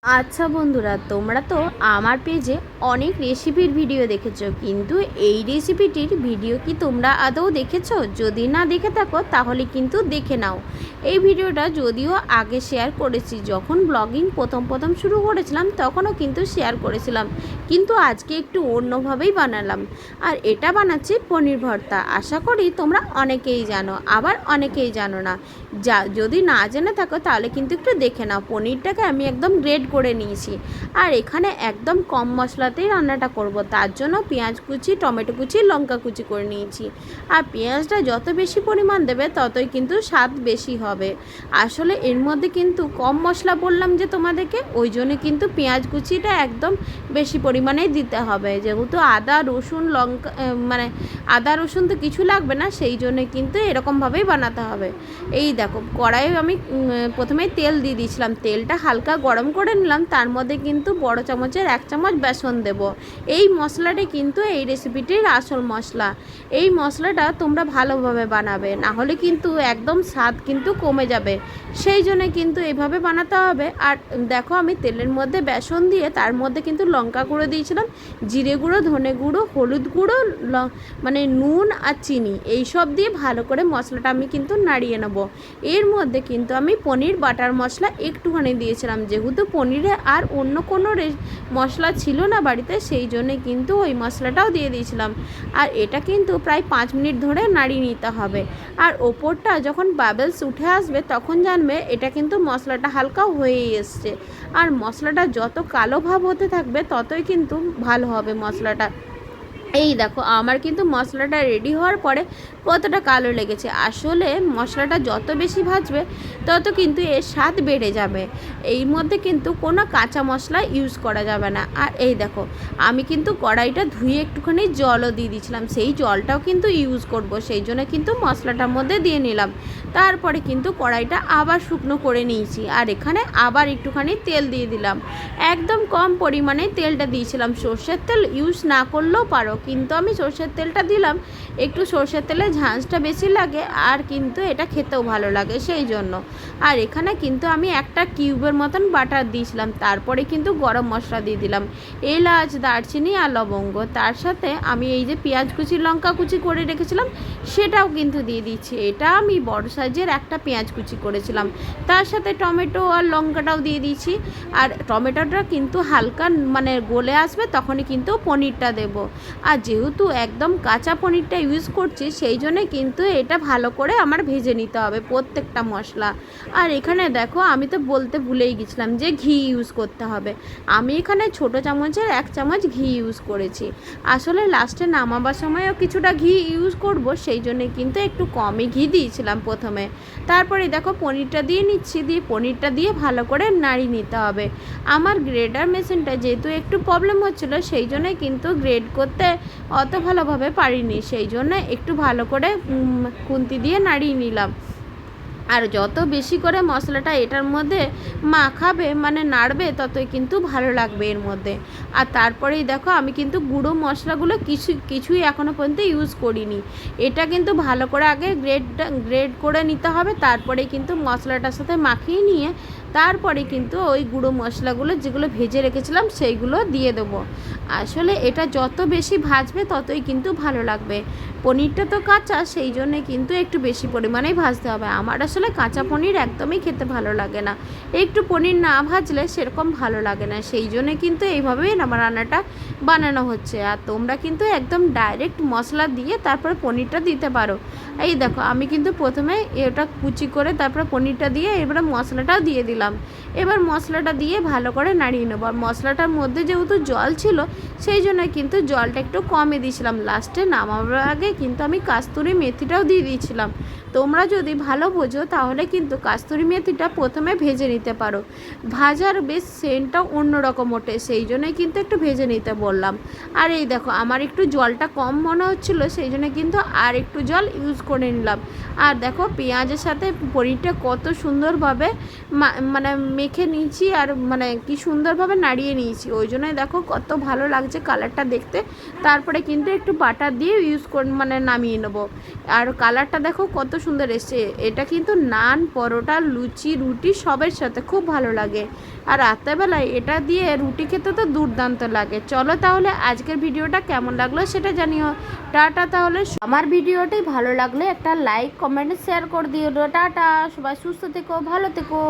আচ্ছা বন্ধুরা, তোমরা তো আমার পেজে অনেক রেসিপির ভিডিও দেখেছো, কিন্তু এই রেসিপিটির ভিডিও কি তোমরা আদৌ দেখেছো? যদি না দেখে থাকো তাহলে কিন্তু দেখে নাও। এই ভিডিওটা যদিও আগে শেয়ার করেছি, যখন ব্লগিং প্রথম শুরু করেছিলাম তখনও কিন্তু শেয়ার করেছিলাম, কিন্তু আজকে একটু অন্যভাবেই বানালাম। আর এটা বানাচ্ছি পনির ভর্তা। আশা করি তোমরা অনেকেই জানো, আবার অনেকেই জানো না। যদি না জেনে থাকো তাহলে কিন্তু একটু দেখে নাও। পনিরটাকে আমি একদম গ্রেড করে নিয়েছি, আর এখানে একদম কম মশলাতেই রান্নাটা করব। তার জন্য পেঁয়াজ কুচি, টমেটো কুচি, লঙ্কা কুচি করে নিয়েছি। আর পেঁয়াজটা যত বেশি পরিমাণ দেবে ততই কিন্তু স্বাদ বেশি হবে। আসলে এর মধ্যে কিন্তু কম মশলা বললাম যে তোমাদেরকে, ওই জন্য কিন্তু পেঁয়াজ কুচিটা একদম বেশি পরিমাণেই দিতে হবে। যেহেতু আদা রসুন লঙ্কা মানে আদা রসুন তো কিছু লাগবে না, সেই জন্য কিন্তু এরকমভাবেই বানাতে হবে। এই দেখো, কড়াইয়ে আমি প্রথমে তেল দিয়ে দিয়েছিলাম। তেলটা হালকা গরম করে নিলাম, তার মধ্যে কিন্তু বড় চামচের 1 চামচ বেসন দেব। এই মশলাটা কিন্তু এই রেসিপিটির আসল মশলা। এই মশলাটা তোমরা ভালোভাবে বানাবে, না হলে কিন্তু একদম স্বাদ কিন্তু কমে যাবে। সেই জন্য কিন্তু এইভাবে বানাতে হবে। আর দেখো, আমি তেলের মধ্যে বেসন দিয়ে তার মধ্যে কিন্তু লঙ্কা গুঁড়ো দিয়েছিলাম, জিরে গুঁড়ো, ধনে গুঁড়ো, হলুদ গুঁড়ো, মানে নুন আর চিনি, এই সব দিয়ে ভালো করে মশলাটা আমি কিন্তু নাড়িয়ে নেব। এর মধ্যে কিন্তু আমি পনির বাটার মশলা একটুখানি দিয়েছিলাম, যেহেতু পনিরে আর অন্য কোনো মশলা ছিল না বাড়িতে, সেই জন্য কিন্তু ওই মশলাটাও দিয়ে দিয়েছিলাম। আর এটা কিন্তু প্রায় 5 মিনিট ধরে নাড়িয়ে নিতে হবে। আর ওপরটা যখন বাবলস উঠে আসবে তখন জানবে এটা কিন্তু মশলাটা হালকা হয়েই এসছে। আর মশলাটা যত কালো ভাব হতে থাকবে ততই কিন্তু ভালো হবে মশলাটা। এই দেখো, আমার কিন্তু মশলাটা রেডি হওয়ার পরে কতটা কালো লেগেছে। আসলে মশলাটা যত বেশি ভাজবে তত কিন্তু এর স্বাদ বেড়ে যাবে। এই মধ্যে কিন্তু কোনো কাঁচা মশলা ইউজ করা যাবে না। আর এই দেখো, আমি কিন্তু কড়াইটা ধুয়ে একটুখানি জলও দিয়ে দিয়েছিলাম, সেই জলটাও কিন্তু ইউজ করব, সেই জন্য কিন্তু মশলাটার মধ্যে দিয়ে নিলাম। তারপরে কিন্তু কড়াইটা আবার শুকনো করে নিয়েছি, আর এখানে আবার একটুখানি তেল দিয়ে দিলাম। একদম কম পরিমাণে তেলটা দিয়েছিলাম। সর্ষের তেল ইউজ না করলেও পারো, কিন্তু আমি সর্ষের তেলটা দিলাম। একটু সর্ষের তেলে ঝাঁঝটা বেশি লাগে, আর কিন্তু এটা খেতেও ভালো লাগে, সেই জন্য। আর এখানে কিন্তু আমি একটা কিউবের মতন বাটার দিয়েছিলাম। তারপরে কিন্তু গরম মশলা দিয়ে দিলাম, এলাচ, দারচিনি আর লবঙ্গ। তার সাথে আমি এই যে পেঁয়াজ কুচি, লঙ্কা কুচি করে রেখেছিলাম সেটাও কিন্তু দিয়ে দিচ্ছি। এটা আমি বড় সাইজের একটা পেঁয়াজ কুচি করেছিলাম। তার সাথে টমেটো আর লঙ্কাটাও দিয়ে দিয়েছি। আর টমেটোটা কিন্তু হালকা মানে গলে আসবে তখনই কিন্তু পনিরটা দেব। আর যেহেতু একদম কাঁচা পনিরটা ইউজ করছি, সেই জন্যে কিন্তু এটা ভালো করে আমার ভেজে নিতে হবে প্রত্যেকটা মশলা। আর এখানে দেখো, আমি তো বলতে ভুলেই গেছিলাম যে ঘি ইউজ করতে হবে। আমি এখানে ছোট চামচের 1 চামচ ঘি ইউজ করেছি। আসলে লাস্টে নামাবার সময়ও কিছুটা ঘি ইউজ করব, সেই জন্যে কিন্তু একটু কমই ঘি দিয়েছিলাম প্রথমে। তারপরে দেখো, পনিরটা দিয়ে নিচ্ছি, দিয়ে পনিরটা দিয়ে ভালো করে নাড়িয়ে নিতে হবে। আমার গ্রেডার মেশিনটা যেহেতু একটু প্রবলেম হচ্ছিলো, সেই জন্যে কিন্তু গ্রেড করতে অত ভালোভাবে পারিনি, সেই জন্য একটু ভালো করে খুন্তি দিয়ে নাড়িয়ে নিলাম। আর যত বেশি করে মশলাটা এটার মধ্যে মাখাবে মানে নাড়বে ততই কিন্তু ভালো লাগবে এর মধ্যে। আর তারপরেই দেখো, আমি কিন্তু গুঁড়ো মশলাগুলো কিছুই এখনও পর্যন্ত ইউজ করিনি। এটা কিন্তু ভালো করে আগে গ্রেড করে নিতে হবে, তারপরে কিন্তু মশলাটার সাথে মাখিয়ে নিয়ে তারপরে কিন্তু ওই গুঁড়ো মশলাগুলো যেগুলো ভেজে রেখেছিলাম সেইগুলো দিয়ে দেবো। আসলে এটা যত বেশি ভাজবে ততই কিন্তু ভালো লাগবে। পনিরটা তো কাঁচা, সেই জন্যে কিন্তু একটু বেশি পরিমাণেই ভাজতে হবে। আমার আসলে কাঁচা পনির একদমই খেতে ভালো লাগে না, একটু পনির না ভাজলে সেরকম ভালো লাগে না, সেই জন্যে কিন্তু এইভাবেই আমার রান্নাটা বানানো হচ্ছে। আর তোমরা কিন্তু একদম ডাইরেক্ট মশলা দিয়ে তারপরে পনিরটা দিতে পারো। এই দেখো, আমি কিন্তু প্রথমে এটা কুচি করে তারপরে পনিরটা দিয়ে এবারে মশলাটাও দিয়ে দিলাম। এবার মশলাটা দিয়ে ভালো করে নাড়িয়ে নেবো। আর মশলাটার মধ্যে যেহেতু জল ছিল, সেই জন্য কিন্তু জলটা একটু কমে দিয়েছিলাম। লাস্টে নামাবার আগে কিন্তু আমি কাস্তুরি মেথিটাও দিয়ে দিয়েছিলাম। তোমরা যদি ভালো বোঝো তাহলে কিন্তু কাস্তুরি মেথিটা প্রথমে ভেজে নিতে পারো, ভাজার বেশ সেন্টটা অন্যরকম ওঠে, সেই জন্যই কিন্তু একটু ভেজে নিতে বললাম। আর এই দেখো, আমার একটু জলটা কম মনে হচ্ছিলো, সেই জন্য কিন্তু আর একটু জল ইউজ করে নিলাম। আর দেখো, পেঁয়াজের সাথে পনিরটা কত সুন্দরভাবে মানে মেখে নিয়েছি, আর মানে কি সুন্দরভাবে নাড়িয়ে নিয়েছি, ওই জন্যই দেখো কত ভালো লাগছে কালারটা দেখতে। তারপরে কিন্তু একটু বাটার দিয়ে ইউজ করে মানে নামিয়ে নেবো। আর কালারটা দেখো কত সুন্দর এসছে। এটা কিন্তু নান, পরোটা, লুচি, রুটি সবের সাথে খুব ভালো লাগে। আর রাত্রেবেলায় এটা দিয়ে রুটি খেতে তো দুর্দান্ত লাগে। চলো তাহলে আজকের ভিডিওটা কেমন লাগলো সেটা জানিও। টাটা তাহলে। আমার ভিডিওটি ভালো লাগলে একটা লাইক, কমেন্ট, শেয়ার করে দিও। টাটা, সবাই সুস্থ থেকো, ভালো থেকো।